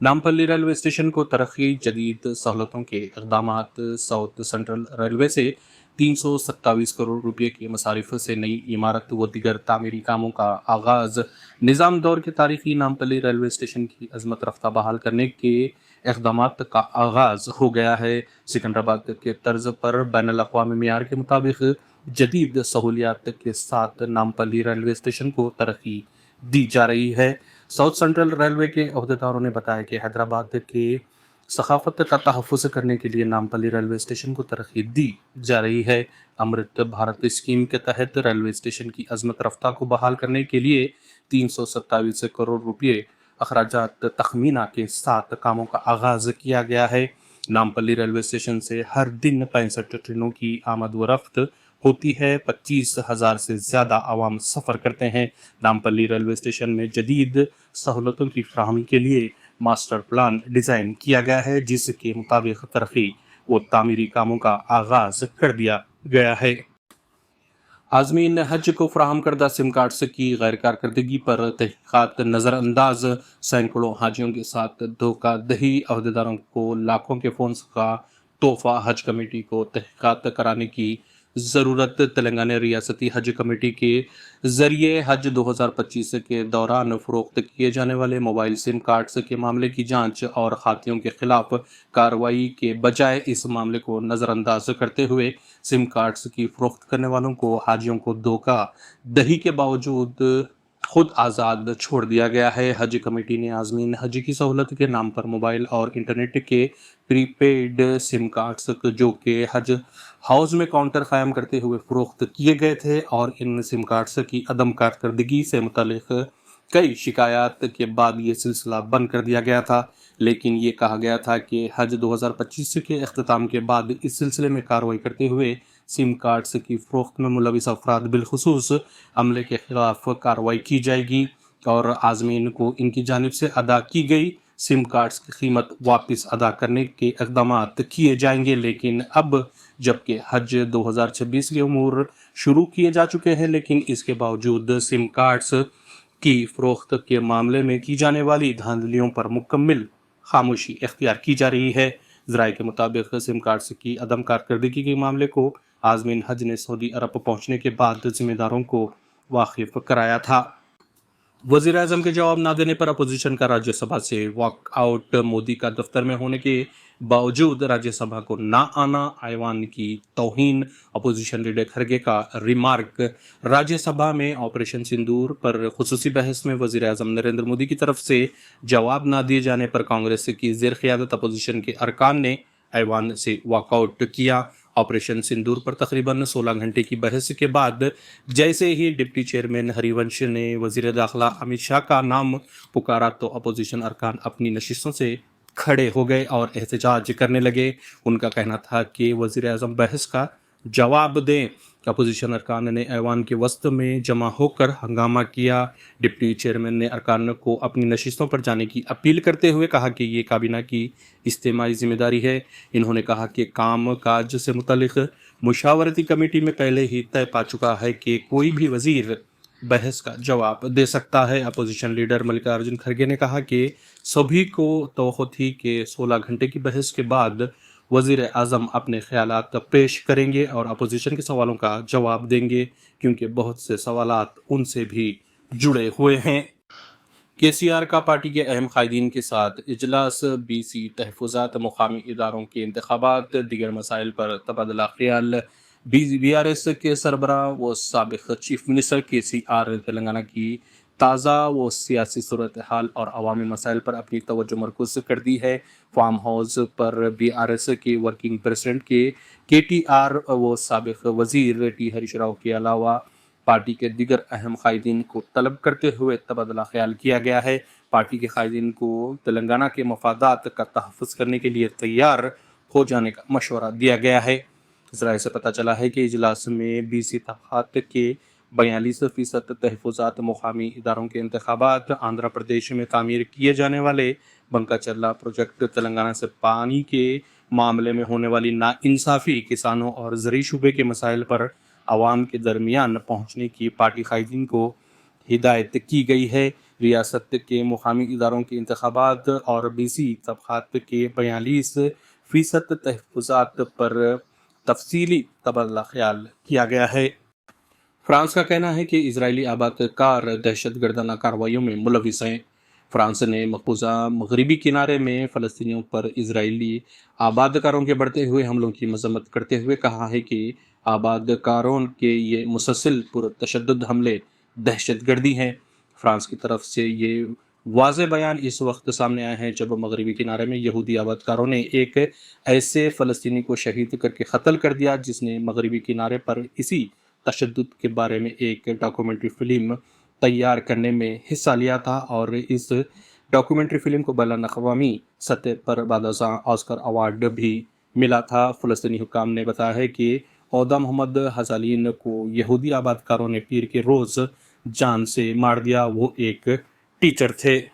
Nampally railway station को तरक्की जदीद सहूलतों के इकदामात। साउथ सेंट्रल रेलवे से 327 करोड़ रुपए के मसारिफ से नई इमारत व दीगर तामीरी कामों का आगाज। निज़ाम दौर के तारीखी नामपल्ली रेलवे स्टेशन की अजमत रफ्ता बहाल करने के इकदामात का आगाज हो गया है। सिकंदराबाद के तर्ज पर बैनुल अक़वामी मियार के मुताबिक जदीद सहूलियात के साथ नामपल्ली रेलवे स्टेशन को तरक्की दी जा रही है। साउथ सेंट्रल रेलवे के अहदेदारों ने बताया कि हैदराबाद के सकाफत का तहफ़्फ़ुज़ करने के लिए नामपल्ली रेलवे स्टेशन को तरक्की दी जा रही है। अमृत भारत स्कीम के तहत रेलवे स्टेशन की अजमत रफ्ता को बहाल करने के लिए 327 करोड़ रुपये अखराजात तखमीना के साथ कामों का आगाज़ किया गया है। नामपल्ली रेलवे स्टेशन से हर दिन 65 ट्रेनों की आमद व रफ्त होती है। 25,000 से ज़्यादा आवाम सफ़र करते हैं। नामपल्ली रेलवे स्टेशन में जदीद सहूलतों की फराहमी के लिए मास्टर प्लान डिज़ाइन किया गया है, जिसके मुताबिक तरक्की व तामीरी कामों का आगाज़ कर दिया गया है। आज़मीन हज को फराहम करदा सिम कार्ड्स की गैर कारकर्दगी पर तहक़ीक़ात। नज़रअंदाज सैकड़ों हाजियों के साथ धोखाधड़ी। अहदेदारों को लाखों के फ़ोन्स का तोहफ़ा। हज कमेटी को तहक़ीक़ात कराने की ज़रूरत। तेलंगाना रियासती हज कमेटी के ज़रिए हज 2025 के दौरान फ़रोख्त किए जाने वाले मोबाइल सिम कार्ड्स के मामले की जांच और खातियों के खिलाफ कार्रवाई के बजाय इस मामले को नज़रअंदाज करते हुए सिम कार्ड्स की फ़रोख्त करने वालों को हाजियों को धोखा दही के बावजूद खुद आज़ाद छोड़ दिया गया है। हज कमेटी ने आज़मीन हज की सहूलत के नाम पर मोबाइल और इंटरनेट के प्रीपेड सिम कार्ड्स जो कि हज हाउस में काउंटर कायम करते हुए फ़रोख्त किए गए थे और इन सिम कार्ड्स की अदम कारकर्दगी से मुतल्लिक़ कई शिकायत के बाद ये सिलसिला बंद कर दिया गया था। लेकिन ये कहा गया था कि हज 2025 के अख्ताम के बाद इस सिलसिले में कार्रवाई करते हुए सिम कार्ड्स की फ़रोख्त में मुलविस अफराद बिलखुसूस अमले के खिलाफ कार्रवाई की जाएगी और आज़मीन को इनकी जानिब से अदा की गई सिम कार्ड्स की कीमत वापस अदा करने के इक़दामात किए जाएंगे। लेकिन अब जबकि हज 2026 के उमूर शुरू किए जा चुके हैं, लेकिन इसके बावजूद सिम कार्ड्स की फ़रोख्त के मामले में की जाने वाली धांधलियों पर मुकम्मल खामोशी इख्तियार की जा रही है। ज़राए के मुताबिक सिम कार्ड्स की अदम कारकर्दगी के मामले को आज़मीन हज ने सऊदी अरब पहुँचने के बाद ज़िम्मेदारों को वाकिफ़ कराया था। वज़ीर आज़म के जवाब ना देने पर अपोजिशन का राज्यसभा से वॉकआउट। मोदी का दफ्तर में होने के बावजूद राज्यसभा को ना आना ऐवान की तौहीन। अपोजिशन लीडर खरगे का रिमार्क। राज्यसभा में ऑपरेशन सिंदूर पर खुसूसी बहस में वज़ीर आज़म नरेंद्र मोदी की तरफ से जवाब ना दिए जाने पर कांग्रेस की ज़ेर क़यादत अपोजिशन के अरकान ने ऐवान से वॉकआउट किया। ऑपरेशन सिंदूर पर तकरीबन 16 घंटे की बहस के बाद जैसे ही डिप्टी चेयरमैन हरिवंश ने वज़ीर दाखिला अमित शाह का नाम पुकारा तो अपोजिशन अरकान अपनी नशिस्तों से खड़े हो गए और एहतजाज करने लगे। उनका कहना था कि वज़ीर आज़म बहस का जवाब दें। अपोजिशन अरकान ने ऐवान के वस्त में जमा होकर हंगामा किया। डिप्टी चेयरमैन ने अरकान को अपनी नशिस्तों पर जाने की अपील करते हुए कहा कि ये काबीना की इज्तिमाई जिम्मेदारी है। इन्होंने कहा कि काम काज से मुतल्लिक़ मुशावरती कमेटी में पहले ही तय पा चुका है कि कोई भी वज़ीर बहस का जवाब दे सकता है। अपोजिशन लीडर मल्लिकार्जुन खड़गे ने कहा कि सभी को तवक्को थी कि 16 घंटे की बहस के बाद वज़ीर आज़म अपने ख़यालात पेश करेंगे और अपोजिशन के सवालों का जवाब देंगे, क्योंकि बहुत से सवालात उनसे भी जुड़े हुए हैं। KCR का पार्टी के अहम कायदीन के साथ इजलास। BC तहफ़्फ़ुज़ात, मुक़ामी इदारों के इंतख़ाबात, दीगर मसाइल पर तबादला ख़याल। BRS के सरबराह व साबिक़ चीफ मिनिस्टर KCR तेलंगाना की ताज़ा व सियासी सूरत हाल और अवामी मसाइल पर अपनी तवज्जो मरकूज़ कर दी है। फार्म हाउस पर BRS के वर्किंग प्रेसिडेंट के KTR व साबिक़ वज़ीर T हरीश राव के अलावा पार्टी के दीगर अहम कायदीन को तलब करते हुए तबादला ख्याल किया गया है। पार्टी के कायदीन को तेलंगाना के मफादात का तहफ़्फ़ुज़ करने के लिए तैयार हो जाने का मशवरा दिया गया है। ज़राए से पता चला है कि इजलास में BC तबक़ात के 42% तहफ़्फ़ुज़ात, मुक़ामी इदारों के इंतख़ाबात, आंध्र प्रदेश में तामीर किए जाने वाले बंका चल्ला प्रोजेक्ट, तेलंगाना से पानी के मामले में होने वाली नाइंसाफ़ी, किसानों और ज़रई शुबे के मसाइल पर आवाम के दरमियान पहुँचने की पार्टी कायदीन को हिदायत की गई है। ریاست کے مقامی اداروں کے انتخابات اور بیسی طبقات کے 42% تحفظات پر تفصیلی تبادلہ خیال کیا گیا ہے۔ فرانس کا کہنا ہے کہ اسرائیلی آباد کار دہشت گردانہ کارروائیوں میں ملوث ہیں۔ فرانس نے مقبوضہ مغربی کنارے میں فلسطینیوں پر اسرائیلی آباد کاروں کے بڑھتے ہوئے حملوں کی مذمت کرتے ہوئے کہا ہے کہ آباد کاروں کے یہ مسلسل پرتشدد حملے دہشت گردی ہیں۔ فرانس کی طرف سے یہ واضح بیان اس وقت سامنے آئے ہیں جب مغربی کنارے میں یہودی آباد کاروں نے ایک ایسے فلسطینی کو شہید کر کے قتل کر دیا جس نے مغربی کنارے پر اسی تشدد کے بارے میں ایک ڈاکومنٹری فلم تیار کرنے میں حصہ لیا تھا، اور اس ڈاکومنٹری فلم کو بین الاقوامی سطح پر بعد ازاں آسکر ایوارڈ بھی ملا تھا۔ فلسطینی حکام نے بتایا ہے کہ عہدہ محمد حزالین کو یہودی آباد کاروں نے پیر کے روز جان سے مار دیا۔ وہ ایک ٹیچر تھے۔